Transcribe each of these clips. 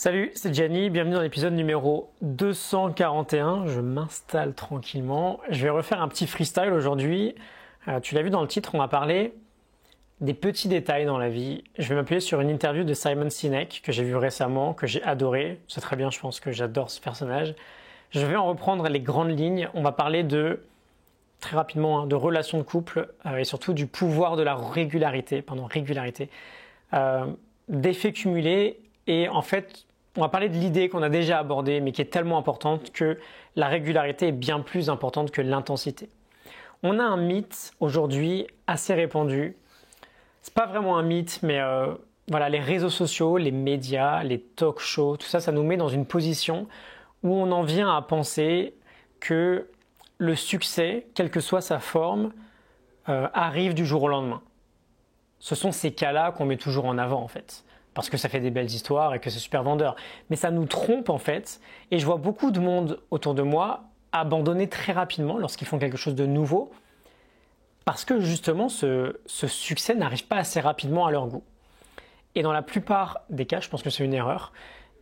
Salut, c'est Gianni, bienvenue dans l'épisode numéro 241. Je m'installe tranquillement. Je vais refaire un petit freestyle aujourd'hui. Tu l'as vu dans le titre, on va parler des petits détails dans la vie. Je vais m'appuyer sur une interview de Simon Sinek que j'ai vu récemment, que j'ai adoré. C'est très bien, je pense que j'adore ce personnage. Je vais en reprendre les grandes lignes. On va parler très rapidement, de relations de couple et surtout du pouvoir de la régularité, d'effets cumulés. Et en fait, on va parler de l'idée qu'on a déjà abordée, mais qui est tellement importante que la régularité est bien plus importante que l'intensité. On a un mythe aujourd'hui assez répandu. C'est pas vraiment un mythe, mais voilà, les réseaux sociaux, les médias, les talk shows, tout ça, ça nous met dans une position où on en vient à penser que le succès, quelle que soit sa forme, arrive du jour au lendemain. Ce sont ces cas-là qu'on met toujours en avant en fait, parce que ça fait des belles histoires et que c'est super vendeur. Mais ça nous trompe en fait, et je vois beaucoup de monde autour de moi abandonner très rapidement lorsqu'ils font quelque chose de nouveau, parce que justement ce succès n'arrive pas assez rapidement à leur goût. Et dans la plupart des cas, je pense que c'est une erreur,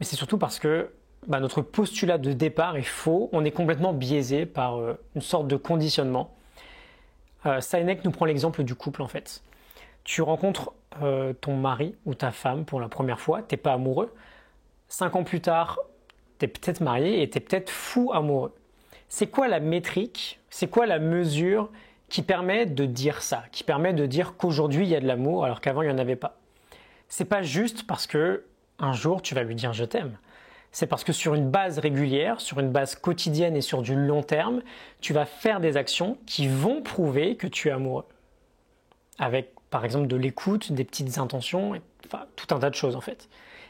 mais c'est surtout parce que notre postulat de départ est faux, on est complètement biaisé par une sorte de conditionnement. Sinek nous prend l'exemple du couple en fait. Tu rencontres ton mari ou ta femme pour la première fois, t'es pas amoureux. 5 ans plus tard, t'es peut-être marié et t'es peut-être fou amoureux. C'est quoi la métrique, c'est quoi la mesure qui permet de dire ça, qui permet de dire qu'aujourd'hui il y a de l'amour alors qu'avant il n'y en avait pas? C'est pas juste parce que un jour tu vas lui dire je t'aime. C'est parce que sur une base régulière, sur une base quotidienne et sur du long terme, tu vas faire des actions qui vont prouver que tu es amoureux. Avec par exemple de l'écoute, des petites intentions, enfin tout un tas de choses en fait.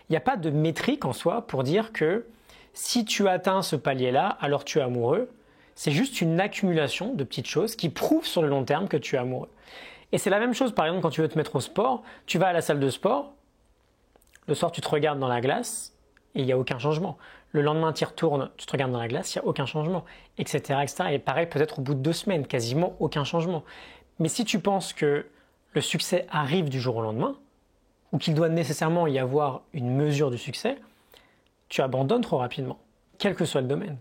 Il n'y a pas de métrique en soi pour dire que si tu atteins ce palier-là, alors tu es amoureux. C'est juste une accumulation de petites choses qui prouvent sur le long terme que tu es amoureux. Et c'est la même chose par exemple quand tu veux te mettre au sport, tu vas à la salle de sport, le soir tu te regardes dans la glace et il n'y a aucun changement. Le lendemain tu y retournes, tu te regardes dans la glace, il n'y a aucun changement, etc., etc. Et pareil peut-être au bout de 2 semaines, quasiment aucun changement. Mais si tu penses que le succès arrive du jour au lendemain, ou qu'il doit nécessairement y avoir une mesure du succès, tu abandonnes trop rapidement, quel que soit le domaine.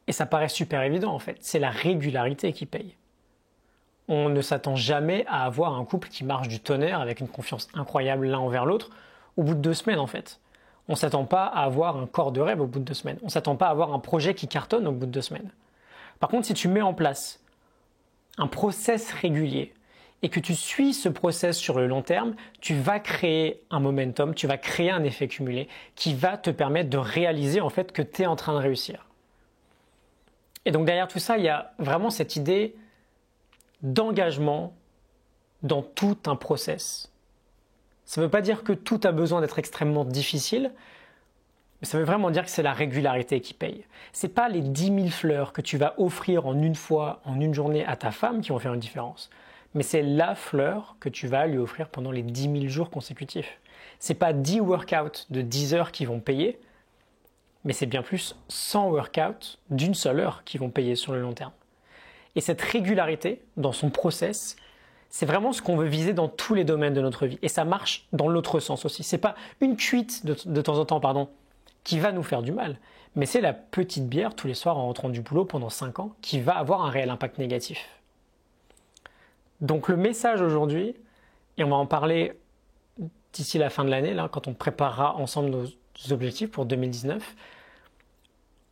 Et ça paraît super évident en fait, c'est la régularité qui paye. On ne s'attend jamais à avoir un couple qui marche du tonnerre avec une confiance incroyable l'un envers l'autre au bout de 2 semaines en fait. On ne s'attend pas à avoir un corps de rêve au bout de 2 semaines. On ne s'attend pas à avoir un projet qui cartonne au bout de 2 semaines. Par contre, si tu mets en place un process régulier et que tu suis ce process sur le long terme, tu vas créer un momentum, tu vas créer un effet cumulé qui va te permettre de réaliser en fait que tu es en train de réussir. Et donc derrière tout ça, il y a vraiment cette idée d'engagement dans tout un process. Ça ne veut pas dire que tout a besoin d'être extrêmement difficile, mais ça veut vraiment dire que c'est la régularité qui paye. Ce n'est pas les 10 000 fleurs que tu vas offrir en une fois, en une journée à ta femme qui vont faire une différence. Mais c'est la fleur que tu vas lui offrir pendant les 10 000 jours consécutifs. Ce n'est pas 10 workouts de 10 heures qui vont payer, mais c'est bien plus 100 workouts d'une seule heure qui vont payer sur le long terme. Et cette régularité dans son process, c'est vraiment ce qu'on veut viser dans tous les domaines de notre vie. Et ça marche dans l'autre sens aussi. Ce n'est pas une cuite de temps en temps, qui va nous faire du mal, mais c'est la petite bière tous les soirs en rentrant du boulot pendant 5 ans qui va avoir un réel impact négatif. Donc le message aujourd'hui, et on va en parler d'ici la fin de l'année, là, quand on préparera ensemble nos objectifs pour 2019,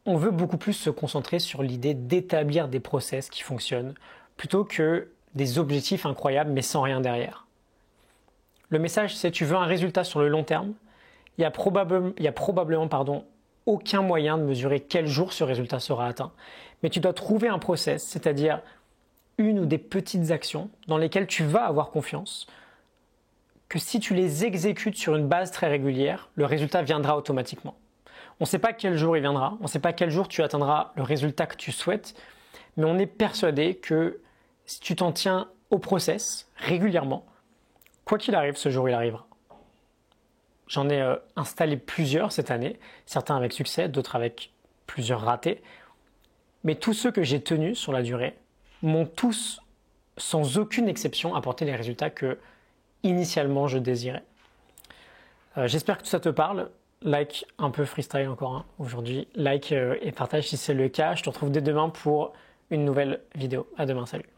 on veut beaucoup plus se concentrer sur l'idée d'établir des process qui fonctionnent plutôt que des objectifs incroyables mais sans rien derrière. Le message c'est tu veux un résultat sur le long terme, il y a probablement aucun moyen de mesurer quel jour ce résultat sera atteint. Mais tu dois trouver un process, c'est-à-dire une ou des petites actions dans lesquelles tu vas avoir confiance, que si tu les exécutes sur une base très régulière, le résultat viendra automatiquement. On ne sait pas quel jour il viendra, on ne sait pas quel jour tu atteindras le résultat que tu souhaites, mais on est persuadé que si tu t'en tiens au process régulièrement, quoi qu'il arrive, ce jour il arrivera. J'en ai installé plusieurs cette année, certains avec succès, d'autres avec plusieurs ratés. Mais tous ceux que j'ai tenus sur la durée m'ont tous, sans aucune exception, apporté les résultats que initialement je désirais. J'espère que tout ça te parle. like un peu freestyle encore hein, aujourd'hui. Like et partage si c'est le cas. Je te retrouve dès demain pour une nouvelle vidéo. À demain, salut.